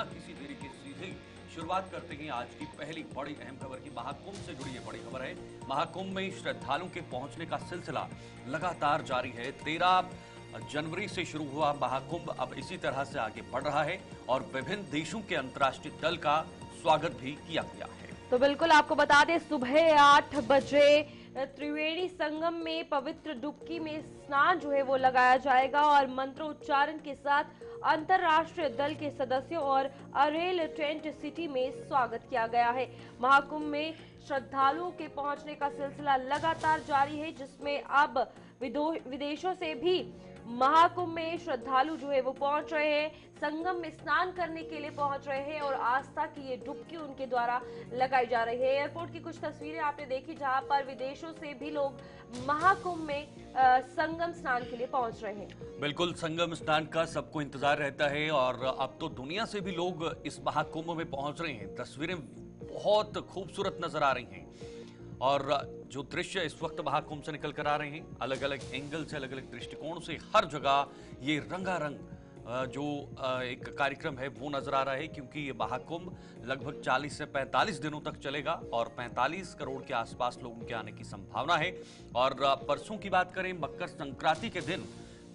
बिना किसी देरी के सीधे शुरुआत करते हैं आज की पहली बड़ी अहम खबर की। महाकुंभ से जुड़ी ये बड़ी खबर है। महाकुंभ में श्रद्धालुओं के पहुंचने का सिलसिला लगातार जारी है। 13 जनवरी से शुरू हुआ महाकुंभ अब इसी तरह से आगे बढ़ रहा है और विभिन्न देशों के अंतर्राष्ट्रीय दल का स्वागत भी किया गया है। तो बिल्कुल आपको बता दें, सुबह 8 बजे त्रिवेणी संगम में पवित्र डुबकी में स्नान जो है वो लगाया जाएगा और मंत्रोच्चारण के साथ अंतर्राष्ट्रीय दल के सदस्यों और अरेल टेंट सिटी में स्वागत किया गया है। महाकुंभ में श्रद्धालुओं के पहुंचने का सिलसिला लगातार जारी है, जिसमें अब विदेशों से भी महाकुंभ में श्रद्धालु जो है वो पहुंच रहे हैं, संगम में स्नान करने के लिए पहुंच रहे हैं और आस्था की ये डुबकी उनके द्वारा लगाई जा रही है। एयरपोर्ट की कुछ तस्वीरें आपने देखी, जहां पर विदेशों से भी लोग महाकुंभ में संगम स्नान के लिए पहुंच रहे हैं। बिल्कुल, संगम स्नान का सबको इंतजार रहता है और अब तो दुनिया से भी लोग इस महाकुंभ में पहुंच रहे हैं। तस्वीरें बहुत खूबसूरत नजर आ रही हैं और जो दृश्य इस वक्त महाकुंभ से निकल कर आ रहे हैं, अलग अलग एंगल से, अलग अलग दृष्टिकोण से, हर जगह ये रंगारंग जो एक कार्यक्रम है वो नजर आ रहा है, क्योंकि ये महाकुंभ लगभग 40 से 45 दिनों तक चलेगा और 45 करोड़ के आसपास लोगों के आने की संभावना है। और परसों की बात करें, मकर संक्रांति के दिन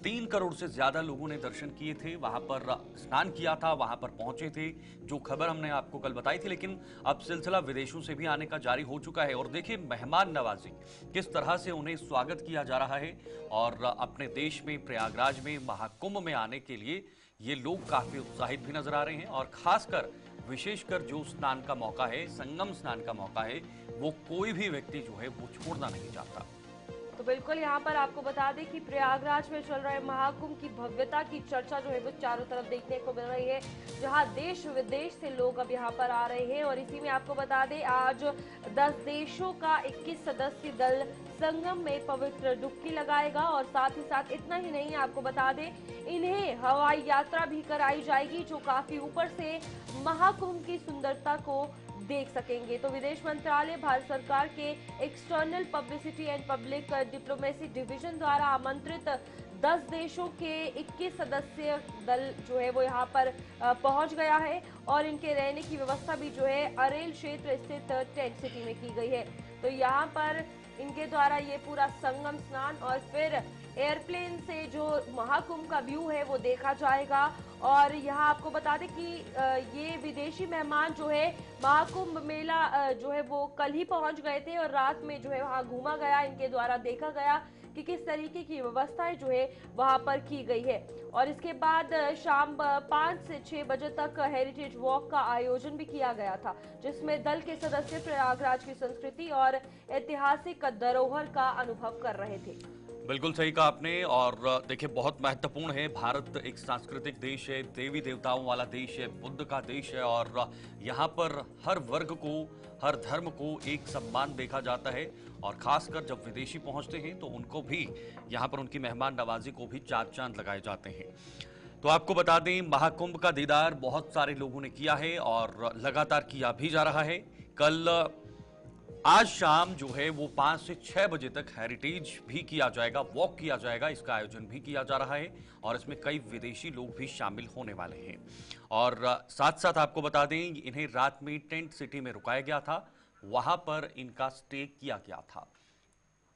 3 करोड़ से ज्यादा लोगों ने दर्शन किए थे, वहां पर स्नान किया था, वहां पर पहुंचे थे, जो खबर हमने आपको कल बताई थी। लेकिन अब सिलसिला विदेशों से भी आने का जारी हो चुका है और देखिए मेहमान नवाजी किस तरह से उन्हें स्वागत किया जा रहा है। और अपने देश में प्रयागराज में महाकुंभ में आने के लिए ये लोग काफी उत्साहित भी नजर आ रहे हैं और खासकर विशेषकर जो स्नान का मौका है, संगम स्नान का मौका है, वो कोई भी व्यक्ति जो है वो छोड़ना नहीं चाहता। तो बिल्कुल यहाँ पर आपको बता दें कि प्रयागराज में चल रहे महाकुंभ की भव्यता की चर्चा जो है वो चारों तरफ देखने को मिल रही है, जहाँ देश विदेश से लोग अब यहाँ पर आ रहे हैं। और इसी में आपको बता दें, आज 10 देशों का 21 सदस्यीय दल संगम में पवित्र डुबकी लगाएगा और साथ ही साथ इतना ही नहीं, आपको बता दें इन्हें हवाई यात्रा भी कराई जाएगी, जो काफी ऊपर से महाकुंभ की सुंदरता को देख सकेंगे। तो विदेश मंत्रालय भारत सरकार के external publicity and public diplomacy division द्वारा आमंत्रित 10 देशों के 21 सदस्यीय दल जो है वो यहाँ पर पहुंच गया है और इनके रहने की व्यवस्था भी जो है अरेल क्षेत्र स्थित टेंट सिटी में की गई है। तो यहाँ पर इनके द्वारा ये पूरा संगम स्नान और फिर एयरप्लेन से जो महाकुंभ का व्यू है वो देखा जाएगा। और यहाँ आपको बता दें कि ये विदेशी मेहमान जो है महाकुंभ मेला जो है वो कल ही पहुंच गए थे और रात में जो है वहाँ घूमा गया, इनके द्वारा देखा गया कि किस तरीके की व्यवस्थाएं जो है वहां पर की गई है। और इसके बाद शाम 5 से 6 बजे तक हेरिटेज वॉक का आयोजन भी किया गया था, जिसमें दल के सदस्य प्रयागराज की संस्कृति और ऐतिहासिक धरोहर का अनुभव कर रहे थे। बिल्कुल सही कहा आपने और देखिए बहुत महत्वपूर्ण है। भारत एक सांस्कृतिक देश है, देवी देवताओं वाला देश है, बुद्ध का देश है और यहाँ पर हर वर्ग को, हर धर्म को एक सम्मान देखा जाता है और खासकर जब विदेशी पहुंचते हैं तो उनको भी यहाँ पर उनकी मेहमान नवाजी को भी चार चांद लगाए जाते हैं। तो आपको बता दें, महाकुंभ का दीदार बहुत सारे लोगों ने किया है और लगातार किया भी जा रहा है। आज शाम जो है वो 5 से 6 बजे तक हेरिटेज भी किया जाएगा, वॉक किया जाएगा, इसका आयोजन भी किया जा रहा है और इसमें कई विदेशी लोग भी शामिल होने वाले हैं। और साथ साथ आपको बता दें, इन्हें रात में टेंट सिटी में रुकाया गया था, वहां पर इनका स्टे किया गया था।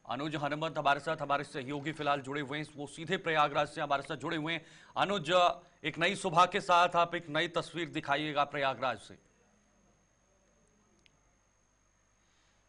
अनुज हनुमंत हमारे साथ, हमारे सहयोगी फिलहाल जुड़े हुए हैं, वो सीधे प्रयागराज से हमारे साथ जुड़े हुए हैं। अनुज, एक नई सुबह के साथ आप एक नई तस्वीर दिखाइएगा प्रयागराज से।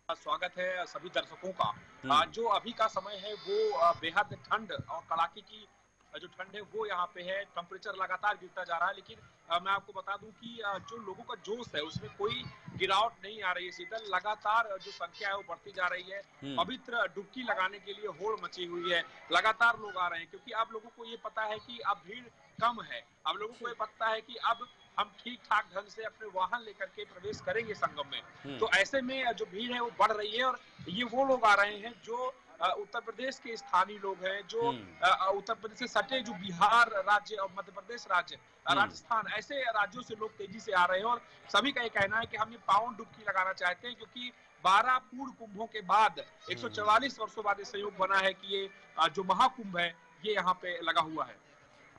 स्वागत है सभी दर्शकों का। जो अभी का समय है वो बेहद ठंड और कड़ाके की जो ठंड है वो यहाँ पे है। टेम्परेचर लगातार गिरता जा रहा है, लेकिन मैं आपको बता दूं कि जो लोगों का जोश है उसमें कोई गिरावट नहीं आ रही है। शीतल लगातार जो संख्या है वो बढ़ती जा रही है। पवित्र डुबकी लगाने के लिए होड़ मची हुई है, लगातार लोग आ रहे हैं, क्योंकि अब लोगों को ये पता है कि अब भीड़ कम है। अब लोगों को ये पता है कि अब हम ठीक ठाक ढंग से अपने वाहन लेकर के प्रवेश करेंगे संगम में। तो ऐसे में जो भीड़ है वो बढ़ रही है और ये वो लोग आ रहे हैं जो उत्तर प्रदेश के स्थानीय लोग हैं, जो उत्तर प्रदेश से सटे, जो बिहार राज्य और मध्य प्रदेश राज्य, राजस्थान, ऐसे राज्यों से लोग तेजी से आ रहे हैं। और सभी का ये कहना है कि हम ये पावन डुबकी लगाना चाहते हैं, क्योंकि 12 पूर्ण कुंभों के बाद 144 वर्षों बाद ये संयोग बना है कि ये जो महाकुंभ है ये यहाँ पे लगा हुआ है।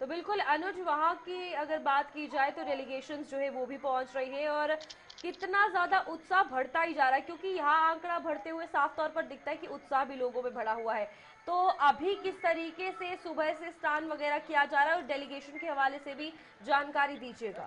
तो बिल्कुल अनुज, वहाँ की अगर बात की जाए तो डेलीगेशंस जो है वो भी पहुंच रही है और कितना ज्यादा उत्साह बढ़ता ही जा रहा है, क्योंकि यहाँ आंकड़ा बढ़ते हुए साफ तौर पर दिखता है कि उत्साह भी लोगों में बढ़ा हुआ है। तो अभी किस तरीके से सुबह से स्नान वगैरह किया जा रहा है और डेलीगेशन के हवाले से भी जानकारी दीजिएगा।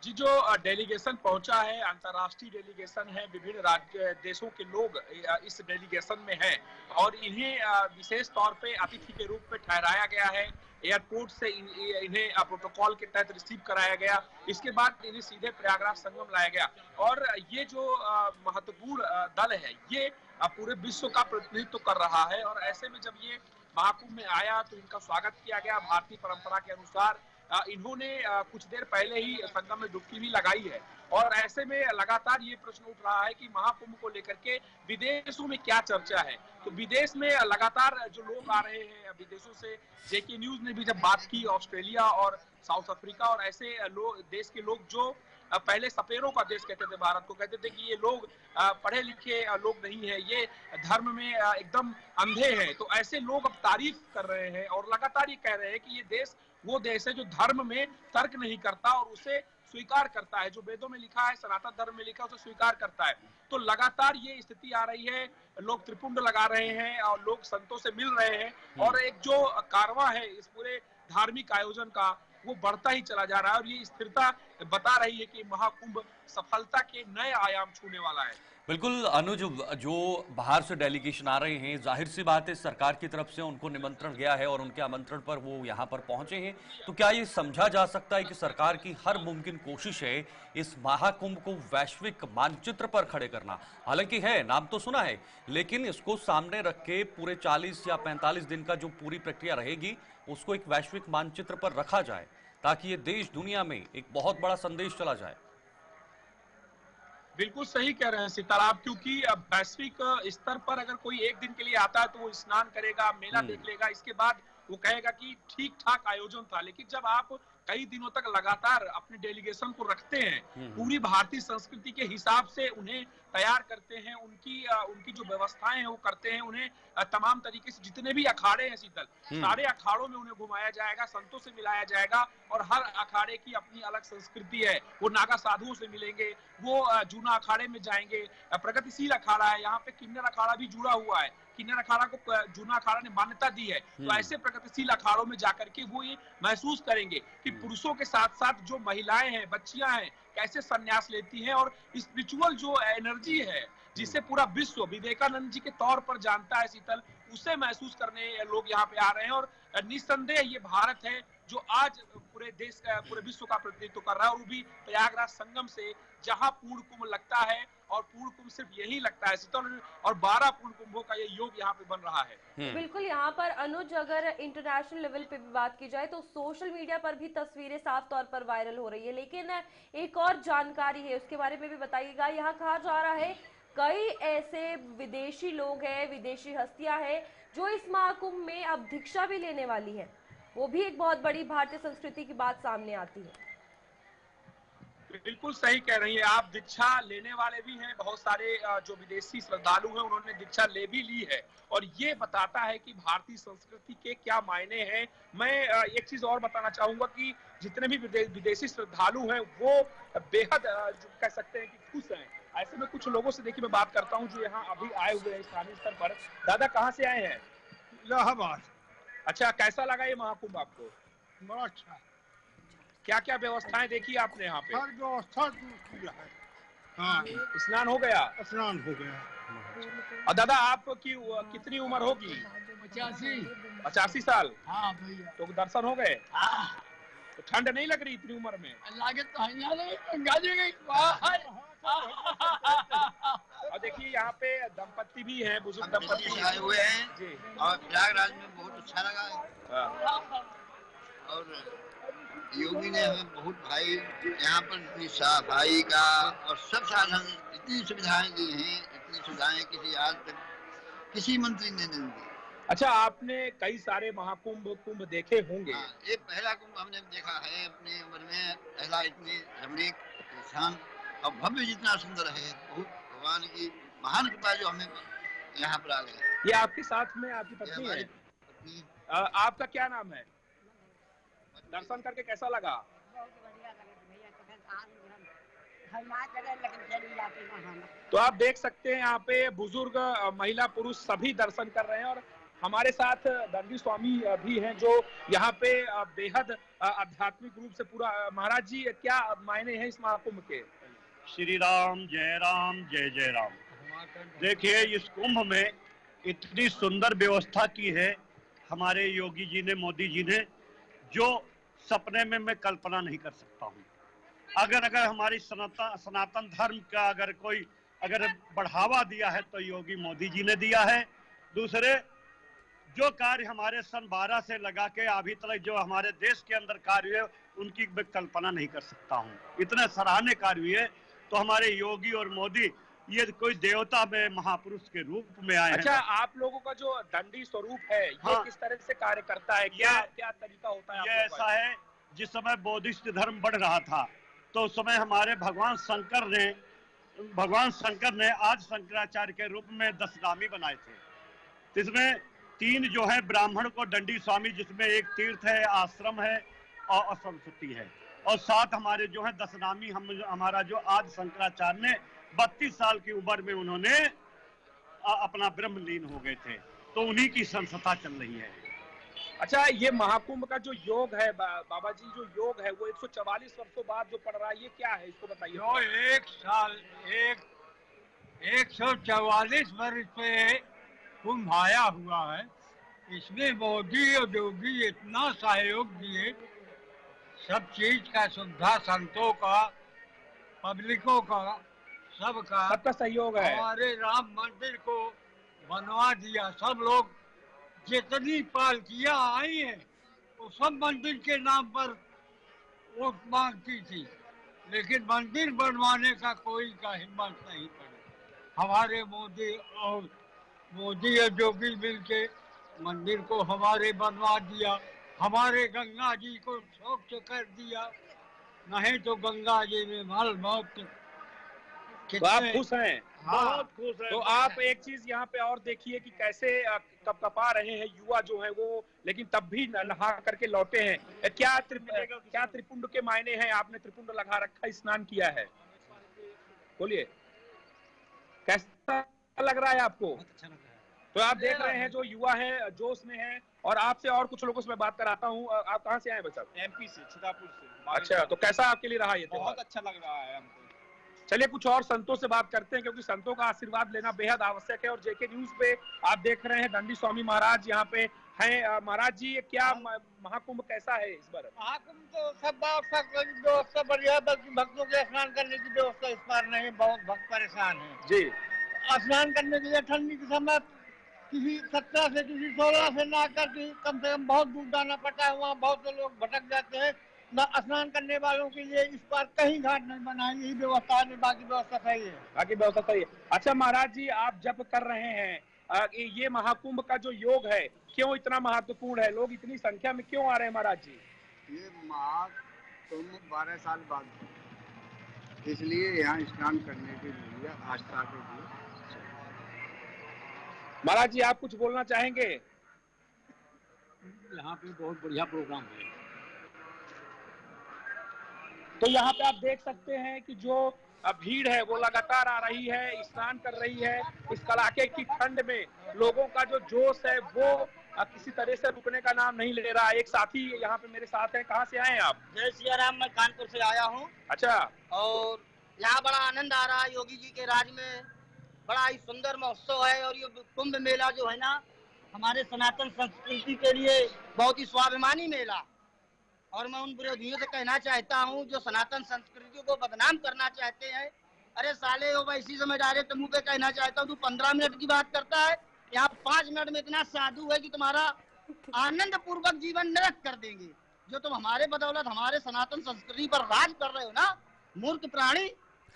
जी, जो डेलीगेशन पहुंचा है, अंतर्राष्ट्रीय डेलीगेशन है, विभिन्न राज्य देशों के लोग इस डेलीगेशन में हैं और इन्हें विशेष तौर पे अतिथि के रूप में ठहराया गया है। एयरपोर्ट से इन्हें प्रोटोकॉल के तहत रिसीव कराया गया। इसके बाद इन्हें सीधे प्रयागराज संगम लाया गया और ये जो महत्वपूर्ण दल है, ये पूरे विश्व का प्रतिनिधित्व कर रहा है और ऐसे में जब ये महाकुंभ में आया तो इनका स्वागत किया गया भारतीय परंपरा के अनुसार। इन्होंने कुछ देर पहले ही संगम में डुबकी भी लगाई है और ऐसे में लगातार ये प्रश्न उठ रहा है कि महाकुंभ को लेकर के विदेशों में क्या चर्चा है। तो विदेश में लगातार जो लोग आ रहे हैं विदेशों से, जेके न्यूज ने भी जब बात की ऑस्ट्रेलिया और साउथ अफ्रीका और ऐसे लोग, देश के लोग जो पहले सपेरों का देश कहते थे भारत को, कहते थे कि ये लोग पढ़े लिखे लोग नहीं है, ये धर्म में एकदम अंधे हैं, तो ऐसे लोग अब तारीफ कर रहे हैं और लगातार ये कह रहे हैं कि ये देश वो देश है जो धर्म में तर्क नहीं करता और उसे स्वीकार करता है, जो वेदों में लिखा है, सनातन धर्म में लिखा है, उसे स्वीकार करता है। तो लगातार ये स्थिति आ रही है, लोग त्रिपुंड लगा रहे हैं और लोग संतों से मिल रहे हैं और एक जो कारवां है इस पूरे धार्मिक आयोजन का, वो बढ़ता ही चला जा रहा है और ये स्थिरता बता रही है कि महाकुंभ सफलता के नए आयाम छूने वाला है। बिल्कुल अनुज, जो बाहर से डेलीगेशन आ रहे हैं, जाहिर सी बात है सरकार की तरफ से उनको निमंत्रण गया है और उनके आमंत्रण पर वो यहाँ पर पहुंचे हैं। तो क्या ये समझा जा सकता है कि सरकार की हर मुमकिन कोशिश है इस महाकुंभ को वैश्विक मानचित्र पर खड़े करना? हालांकि है, नाम तो सुना है, लेकिन इसको सामने रख के पूरे 40 या 45 दिन का जो पूरी प्रक्रिया रहेगी उसको एक वैश्विक मानचित्र पर रखा जाए ताकि ये देश दुनिया में एक बहुत बड़ा संदेश चला जाए। बिल्कुल सही कह रहे हैं सीताराम, क्योंकि अब वैश्विक स्तर पर अगर कोई एक दिन के लिए आता है तो वो स्नान करेगा, मेला देख लेगा, इसके बाद वो कहेगा कि ठीक ठाक आयोजन था। लेकिन जब आप कई दिनों तक लगातार अपने डेलीगेशन को रखते हैं, पूरी भारतीय संस्कृति के हिसाब से उन्हें तैयार करते हैं, उनकी जो व्यवस्थाएं हैं वो करते हैं, उन्हें तमाम तरीके से जितने भी अखाड़े हैं शीतल, सारे अखाड़ों में उन्हें घुमाया जाएगा, संतों से मिलाया जाएगा और हर अखाड़े की अपनी अलग संस्कृति है। वो नागा साधुओं से मिलेंगे, वो जूना अखाड़े में जाएंगे, प्रगतिशील अखाड़ा है, यहाँ पे किन्नर अखाड़ा भी जुड़ा हुआ है, किन्नर अखाड़ा को जूना अखाड़ा ने मान्यता दी है। तो ऐसे प्रगतिशील अखाड़ों में जाकर के वो ये महसूस करेंगे कि पुरुषों के साथ साथ जो महिलाएं हैं, बच्चियां हैं, कैसे संन्यास लेती हैं और स्पिरिचुअल जो एनर्जी है जिसे पूरा विश्व विवेकानंद जी के तौर पर जानता है शीतल, उसे महसूस करने लोग यहाँ पे आ रहे हैं और निस्संदेह ये भारत है जो आज पूरे देश का, पूरे विश्व का प्रतिनिधित्व कर रहा है और वो भी प्रयागराज संगम से, जहां पूर्ण कुंभ लगता है और पूर्ण कुंभ सिर्फ यही लगता है शीतल, और 12 पूर्ण कुंभों का ये योग यहाँ पे बन रहा है। बिल्कुल, यहाँ पर अनुज अगर इंटरनेशनल लेवल पे भी बात की जाए तो सोशल मीडिया पर भी तस्वीरें साफ तौर पर वायरल हो रही है, लेकिन एक और जानकारी है उसके बारे में भी बताइएगा। यहाँ कहा जा रहा है कई ऐसे विदेशी लोग हैं, विदेशी हस्तियां हैं जो इस महाकुंभ में अब दीक्षा भी लेने वाली है। वो भी एक बहुत बड़ी भारतीय संस्कृति की बात सामने आती है। बिल्कुल सही कह रही हैं आप, दीक्षा लेने वाले भी हैं, बहुत सारे जो विदेशी श्रद्धालु हैं उन्होंने दीक्षा ले भी ली है और ये बताता है कि भारतीय संस्कृति के क्या मायने हैं। मैं एक चीज और बताना चाहूंगा कि जितने भी विदेशी श्रद्धालु हैं वो बेहद कह सकते हैं कि खुश हैं। ऐसे में कुछ लोगों से देखिए मैं बात करता हूँ जो यहाँ अभी आए हुए हैं स्थानीय स्तर पर। दादा कहाँ से आए हैं? इलाहाबाद। अच्छा, कैसा लगा ये महाकुंभ आपको? बड़ा अच्छा। क्या क्या व्यवस्थाएं देखी आपने यहाँ पे? हर व्यवस्था किया है। हाँ, स्नान हो गया? स्नान हो गया। और दादा आपकी कितनी उम्र होगी? 85 साल। हाँ भैया। तो दर्शन हो गए? तो ठंड नहीं लग रही इतनी उम्र में? लागत तो गाजी गई और देखिए यहाँ पे दंपत्ति भी है, बुजुर्ग दंपत्ति आए हुए हैं जी। और प्रयागराज में बहुत अच्छा लगा और योगी ने हमें बहुत भाई यहाँ पर इतनी सफाई का और सब साधन, इतनी सुविधाएं दी हैं, इतनी सुविधाएं किसी आज तक किसी मंत्री ने नहीं दी। अच्छा, आपने कई सारे कुंभ देखे होंगे। हाँ, ये पहला कुंभ हमने देखा है अपनी उम्र में, पहला इतनी रमणीक शांत और भव्य जितना सुंदर है, बहुत भगवान की महान कृपा जो हमें यहाँ पर आ गए। ये आपके साथ में आपकी पत्नी है? पत्नी आपका क्या नाम है? दर्शन करके कैसा लगा? तो आप देख सकते हैं यहाँ पे बुजुर्ग, महिला, पुरुष सभी दर्शन कर रहे हैं और हमारे साथ दंडी स्वामी भी हैं जो यहाँ पे बेहद आध्यात्मिक रूप से पूरा। महाराज जी, क्या मायने हैं इस महाकुंभ के? श्री राम, जय जय राम। देखिए, इस कुंभ में इतनी सुंदर व्यवस्था की है हमारे योगी जी ने, मोदी जी ने, जो सपने में मैं कल्पना नहीं कर सकता हूँ। अगर हमारी सनातन धर्म का अगर बढ़ावा दिया है तो योगी मोदी जी ने दिया है। दूसरे जो कार्य हमारे सन 12 से लगा के अभी तक जो हमारे देश के अंदर कार्य हुए उनकी मैं कल्पना नहीं कर सकता हूँ। इतने सराहनीय कार्य हुए। तो हमारे योगी और मोदी ये कोई देवता में महापुरुष के रूप में आए हैं। अच्छा, आप लोगों का जो दंडी स्वरूप है ये किस तरह से कार्य करता है? क्या तरीका होता है? ये ऐसा है, जिस समय बौद्धिस्ट धर्म बढ़ रहा था तो उस समय हमारे भगवान शंकर ने आज शंकराचार्य के रूप में 10 नामी बनाए थे। इसमें 3 जो है ब्राह्मण को दंडी स्वामी, जिसमें एक तीर्थ है, आश्रम है और सरस्वती है, और 7 हमारे जो है 10 नामी हमारा जो आज शंकराचार्य ने 32 साल की उम्र में उन्होंने अपना ब्रह्मलीन हो गए थे, तो उन्हीं की संस्था चल रही है। अच्छा, ये महाकुंभ का जो योग है बाबा जी, जो योग है वो 144 वर्षों बाद जो पड़ रहा है, ये क्या है, इसको बताइए। 144 वर्ष पे कुंभ आया हुआ है। इसमें मोदी और योगी इतना सहयोग दिए, सब चीज का सुविधा, संतों का, पब्लिकों का, सबका सहयोग है। हमारे राम मंदिर को बनवा दिया। सब लोग जितनी पालकियां आई हैं वो सब मंदिर के नाम पर वोट मांगती थी, लेकिन मंदिर बनवाने का कोई का हिम्मत नहीं पड़ी। हमारे मोदी और योगी मिलके मंदिर को हमारे बनवा दिया। हमारे गंगा जी को स्वच्छ कर दिया, नहीं तो गंगा जी में मल मौत। तो आप खुश हैं? बहुत खुश है। तो आप एक चीज यहाँ पे और देखिए कि कैसे कपकपा रहे हैं युवा जो है वो, लेकिन तब भी नहा करके लौटे हैं। क्या त्रिपुंड के मायने हैं? आपने त्रिपुंड लगा रखा, स्नान किया है, बोलिए कैसा लग रहा है आपको? बहुत अच्छा लग रहा है। तो आप देख रहे हैं जो युवा है जोश में है। और आपसे और कुछ लोगों से मैं बात कराता हूँ। आप कहाँ से आए भाई साहब? MP से, छिदापुर से। अच्छा, तो कैसा आपके लिए रहा ये? बहुत अच्छा लग रहा है हमको। चलिए कुछ और संतों से बात करते हैं, क्योंकि संतों का आशीर्वाद लेना बेहद आवश्यक है। और JK न्यूज पे आप देख रहे हैं दंडी स्वामी महाराज यहाँ पे हैं। महाराज जी, क्या महाकुंभ कैसा है इस बार? महाकुंभ तो सब व्यवस्था बढ़िया, बल्कि भक्तों के स्नान करने की व्यवस्था इस बार नहीं। बहुत भक्त परेशान है जी। स्नान करने के लिए ठंडी के समय किसी 17 से किसी 16 से ना करके कम से कम बहुत दूर जाना पड़ता है। वहाँ बहुत से लोग भटक जाते हैं। स्नान करने वालों के लिए इस बार कहीं घाट नहीं बनाए, यही व्यवस्था है, बाकी व्यवस्था सही है। बाकी व्यवस्था सही है। अच्छा महाराज जी, आप जब कर रहे हैं ये महाकुंभ का जो योग है, क्यों इतना महत्वपूर्ण है? लोग इतनी संख्या में क्यों आ रहे हैं महाराज जी? ये महाकुंभ 12 साल बाद, इसलिए यहाँ स्नान करने के लिए आस्था के लिए। महाराज जी, आप कुछ बोलना चाहेंगे? यहाँ पे बहुत बढ़िया प्रोग्राम है। तो यहाँ पे आप देख सकते हैं कि जो भीड़ है वो लगातार आ रही है, स्नान कर रही है। इस कड़ाके की ठंड में लोगों का जो जोश है वो किसी तरह से रुकने का नाम नहीं ले रहा। एक साथी यहाँ पे मेरे साथ हैं। कहाँ से आए हैं आप? जय सिया राम, मैं कानपुर से आया हूँ। अच्छा। और यहाँ बड़ा आनंद आ रहा है। योगी जी के राज में बड़ा ही सुंदर महोत्सव है। और ये कुंभ मेला जो है ना, हमारे सनातन संस्कृति के लिए बहुत ही स्वाभिमानी मेला। और मैं उन विरोधियों से कहना चाहता हूँ जो सनातन संस्कृति को बदनाम करना चाहते हैं, अरे साले वो वैसी समय डायरेक्ट मुंह पे कहना चाहता हूँ, तू 15 मिनट की बात करता है, यहाँ 5 मिनट में इतना साधु है कि तुम्हारा आनंद पूर्वक जीवन नरक कर देंगे। जो तुम हमारे बदौलत हमारे सनातन संस्कृति पर राज कर रहे हो ना, मूर्ख प्राणी,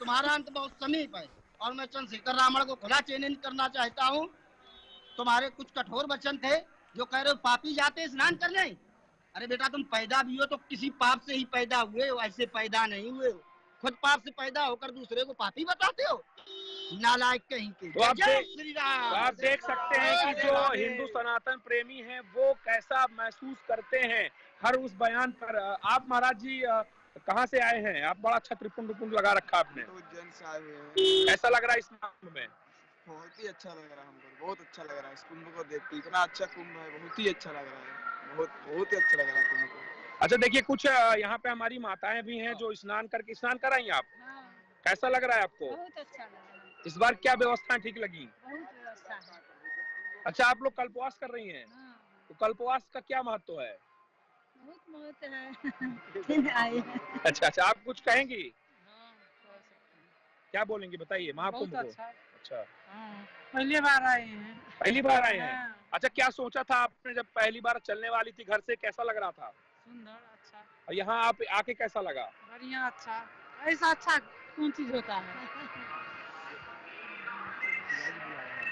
तुम्हारा अंत बहुत समीप है। और मैं चंद्रशेखर रावण को खुला चैलेंज करना चाहता हूँ। तुम्हारे कुछ कठोर वचन थे जो कह रहे हो पापी जाते स्नान करने। अरे बेटा, तुम पैदा भी हो तो किसी पाप से ही पैदा हुए हो, ऐसे पैदा नहीं हुए हो। खुद पाप से पैदा होकर दूसरे को पापी बताते हो। नालायक कहीं के। तो आप जय श्री राम। तो आप देख सकते हैं कि जो हिंदू सनातन प्रेमी हैं वो कैसा महसूस करते हैं हर उस बयान पर। आप महाराज जी कहाँ से आए हैं? आप बड़ा अच्छा त्रिपुंड लगा रखा आपने। उज्जैन से आए हुए हैं। कैसा लग रहा है इस कुंभ में? बहुत ही अच्छा लग रहा है हमको, बहुत अच्छा लग रहा है इस कुंभ को देख के। इतना अच्छा कुंभ है, बहुत ही अच्छा लग रहा है, बहुत ही अच्छा लग रहा है कुंभ को। अच्छा देखिए, कुछ यहाँ पे हमारी माताएं भी हैं जो स्नान कर आई हैं। आप कैसा लग रहा है आपको? बहुत अच्छा लग रहा है। इस बार क्या व्यवस्थाएं ठीक लगी? बहुत व्यवस्था है। अच्छा, आप लोग कल्पवास कर रही हैं? तो कल्पवास का क्या महत्व है? बहुत महत्व है। आए हैं। अच्छा, आप कुछ कहेंगी? क्या बोलेंगे बताइए महाकुंभ को। अच्छा, पहली बार आए हैं। पहली बार आए हैं। अच्छा, क्या सोचा था आपने जब पहली बार चलने वाली थी घर से? कैसा लग रहा था? सुंदर, अच्छा। और यहाँ आप आके कैसा लगा? बढ़िया, अच्छा। ऐसा अच्छा कौन चीज होता है?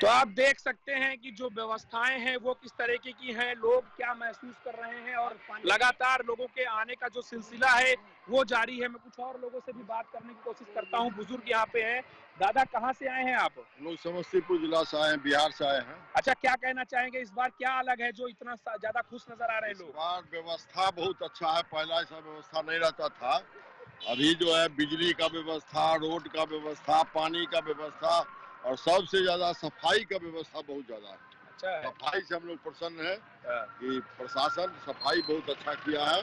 तो आप देख सकते हैं कि जो व्यवस्थाएं हैं वो किस तरीके की हैं, लोग क्या महसूस कर रहे हैं और लगातार लोगों के आने का जो सिलसिला है वो जारी है। मैं कुछ और लोगों से भी बात करने की कोशिश करता हूं। बुजुर्ग यहाँ पे हैं। दादा, कहाँ से आए हैं आप? लोग समस्तीपुर जिला से आए हैं, बिहार से आए हैं। अच्छा, क्या कहना चाहेंगे इस बार क्या अलग है जो इतना ज्यादा खुश नजर आ रहे हैं लोग? इस बार व्यवस्था बहुत अच्छा है, पहला ऐसा व्यवस्था नहीं रहता था। अभी जो है बिजली का व्यवस्था, रोड का व्यवस्था, पानी का व्यवस्था और सबसे ज्यादा सफाई का व्यवस्था बहुत ज्यादा है। अच्छा है। सफाई से हम लोग प्रसन्न है कि प्रशासन सफाई बहुत अच्छा किया है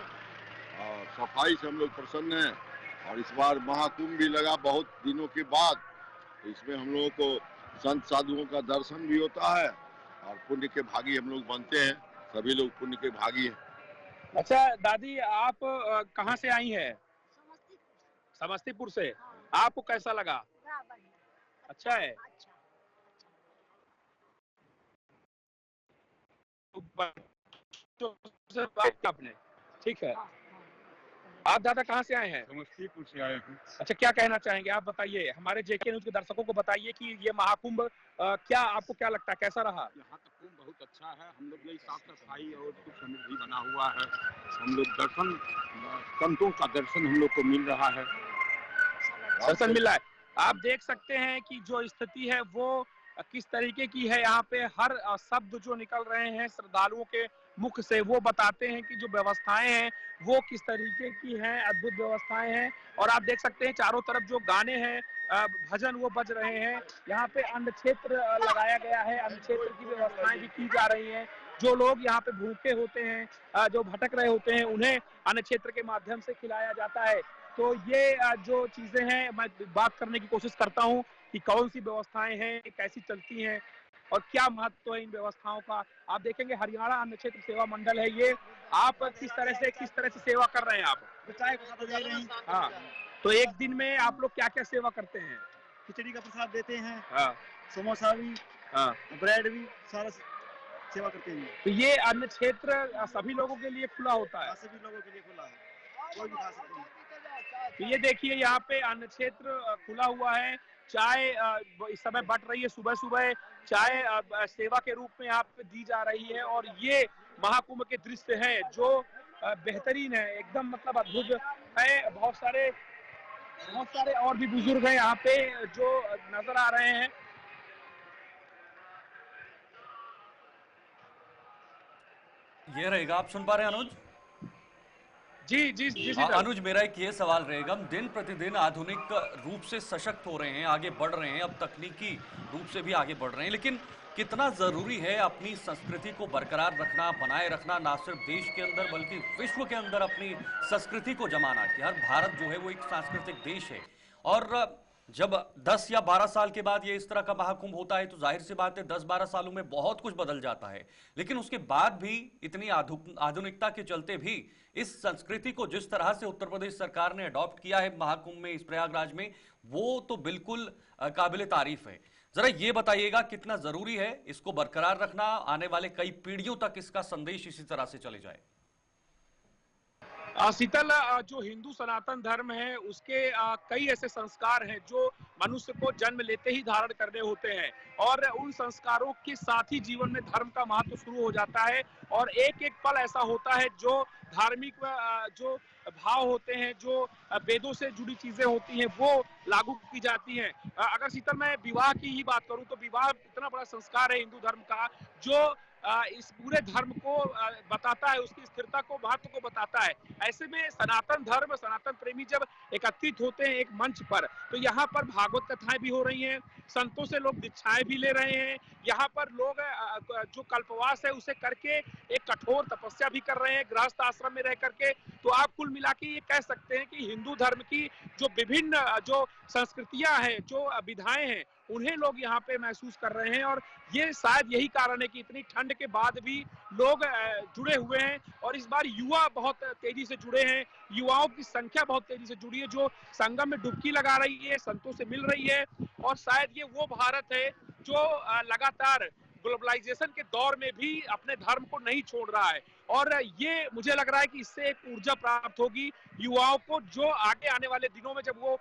और सफाई से हम लोग प्रसन्न हैं। और इस बार महाकुंभ भी लगा बहुत दिनों के बाद। इसमें हम लोगों को संत साधुओं का दर्शन भी होता है और पुण्य के भागी हम लोग बनते हैं। सभी लोग पुण्य के भागी हैं। अच्छा दादी, आप कहाँ से आई हैं? समस्तीपुर से। आपको कैसा लगा? अच्छा है। आपने ठीक है। आप दादा कहाँ से आए हैं? समस्तीपुर से आए हैं। अच्छा, क्या कहना चाहेंगे आप? बताइए, हमारे जेके न्यूज के दर्शकों को बताइए कि ये महाकुंभ क्या आपको क्या लगता है, कैसा रहा? यहाँ का कुंभ बहुत अच्छा है। हम लोग लिए साफ सफाई और कुछ समृद्धि बना हुआ है। हम लोग संतों का दर्शन हम लोग को मिल रहा है। दर्शन मिल रहा है। आप देख सकते हैं कि जो स्थिति है वो किस तरीके की है। यहाँ पे हर शब्द जो निकल रहे हैं श्रद्धालुओं के मुख से वो बताते हैं कि जो व्यवस्थाएं हैं वो किस तरीके की हैं। अद्भुत व्यवस्थाएं हैं। और आप देख सकते हैं चारों तरफ जो गाने हैं, भजन वो बज रहे हैं। यहाँ पे अन्न क्षेत्र लगाया गया है। अन्न क्षेत्र की व्यवस्थाएं भी की जा रही हैं। जो लोग यहाँ पे भूखे होते हैं, जो भटक रहे होते हैं, उन्हें अन्न क्षेत्र के माध्यम से खिलाया जाता है। तो ये जो चीजें हैं, मैं बात करने की कोशिश करता हूँ कि कौन सी व्यवस्थाएं हैं, कैसी चलती हैं और क्या महत्व है इन व्यवस्थाओं का। आप देखेंगे हरियाणा अन्न क्षेत्र सेवा मंडल है ये। आप किस तरह से सेवा कर रहे हैं? आप हाँ, तो एक दिन में आप लोग क्या क्या सेवा करते हैं? खिचड़ी का प्रसाद देते हैं। हाँ, समोसा भी, हाँ, ब्रेड भी, सारा सेवा करते हैं। तो ये अन्न क्षेत्र सभी लोगों के लिए खुला होता है? सभी लोगों के लिए खुला है, कोई भी खा सकते हैं। तो ये देखिए यहाँ पे अन्न क्षेत्र खुला हुआ है। चाय इस समय बट रही है। सुबह सुबह चाय सेवा के रूप में यहाँ पे दी जा रही है। और ये महाकुंभ के दृश्य हैं जो बेहतरीन है, एकदम मतलब अद्भुत है। बहुत सारे और भी बुजुर्ग हैं यहाँ पे जो नजर आ रहे हैं। ये रहेगा, आप सुन पा रहे हैं अनुज? जी अनुज, मेरा एक ये सवाल रहेगा, हम दिन प्रतिदिन आधुनिक रूप से सशक्त हो रहे हैं, आगे बढ़ रहे हैं, अब तकनीकी रूप से भी आगे बढ़ रहे हैं, लेकिन कितना जरूरी है अपनी संस्कृति को बरकरार रखना, बनाए रखना, ना सिर्फ देश के अंदर बल्कि विश्व के अंदर अपनी संस्कृति को जमाना। कि हर भारत जो है वो एक सांस्कृतिक देश है और जब 10 या 12 साल के बाद ये इस तरह का महाकुंभ होता है तो जाहिर सी बात है 10-12 सालों में बहुत कुछ बदल जाता है। लेकिन उसके बाद भी इतनी आधुनिकता के चलते भी इस संस्कृति को जिस तरह से उत्तर प्रदेश सरकार ने अडॉप्ट किया है महाकुंभ में, इस प्रयागराज में, वो तो बिल्कुल काबिले तारीफ है। जरा ये बताइएगा कितना जरूरी है इसको बरकरार रखना, आने वाले कई पीढ़ियों तक इसका संदेश इसी तरह से चले जाए। शीतल, जो हिंदू सनातन धर्म है उसके कई ऐसे संस्कार हैं जो मनुष्य को जन्म लेते ही धारण करने होते हैं और उन संस्कारों के साथ ही जीवन में धर्म का महत्व शुरू हो जाता है और एक एक पल ऐसा होता है जो धार्मिक जो भाव होते हैं, जो वेदों से जुड़ी चीजें होती हैं वो लागू की जाती हैं। अगर शीतल मैं विवाह की ही बात करूं तो विवाह इतना बड़ा संस्कार है हिंदू धर्म का जो इस पूरे धर्म को बताता है, उसकी स्थिरता को, महत्व को बताता है। ऐसे में सनातन धर्म, सनातन प्रेमी जब एकत्रित होते हैं एक मंच पर तो यहाँ पर भागवत कथाएं भी हो रही हैं, संतों से लोग दीक्षाएं भी ले रहे हैं, यहाँ पर लोग जो कल्पवास है उसे करके एक कठोर तपस्या भी कर रहे हैं गृहस्थ आश्रम में रह करके। तो आप कुल मिला के ये कह सकते हैं कि हिंदू धर्म की जो विभिन्न जो संस्कृतियां हैं, जो विधाएं हैं, उन्हें लोग यहाँ पे महसूस कर रहे हैं और ये शायद यही कारण है कि इतनी ठंड के बाद भी लोग जुड़े हुए हैं और इस बार युवा बहुत तेजी से जुड़े हैं, युवाओं की संख्या बहुत तेजी से जुड़ी है जो संगम में डुबकी लगा रही है, संतों से मिल रही है और शायद ये वो भारत है जो लगातार ग्लोबलाइजेशन के दौर में भी अपने धर्म को नहीं छोड़ रहा है और ये मुझे लग रहा है कि इससे एक ऊर्जा प्राप्त होगी युवाओं को, जो आगे आने वाले दिनों में जब वो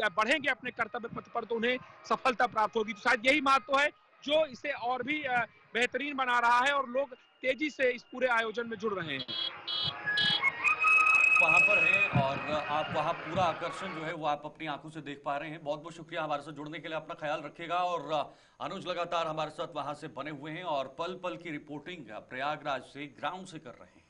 बढ़ेंगे अपने कर्तव्य पथ पर तो उन्हें सफलता प्राप्त होगी। तो शायद यही महत्व है जो इसे और भी बेहतरीन बना रहा है और लोग तेजी से इस पूरे आयोजन में जुड़ रहे हैं। वहां पर हैं और आप वहां पूरा आकर्षण जो है वो आप अपनी आंखों से देख पा रहे हैं। बहुत बहुत शुक्रिया हमारे साथ जुड़ने के लिए, अपना ख्याल रखिएगा। और अनुज लगातार हमारे साथ वहां से बने हुए हैं और पल पल की रिपोर्टिंग प्रयागराज से ग्राउंड से कर रहे हैं।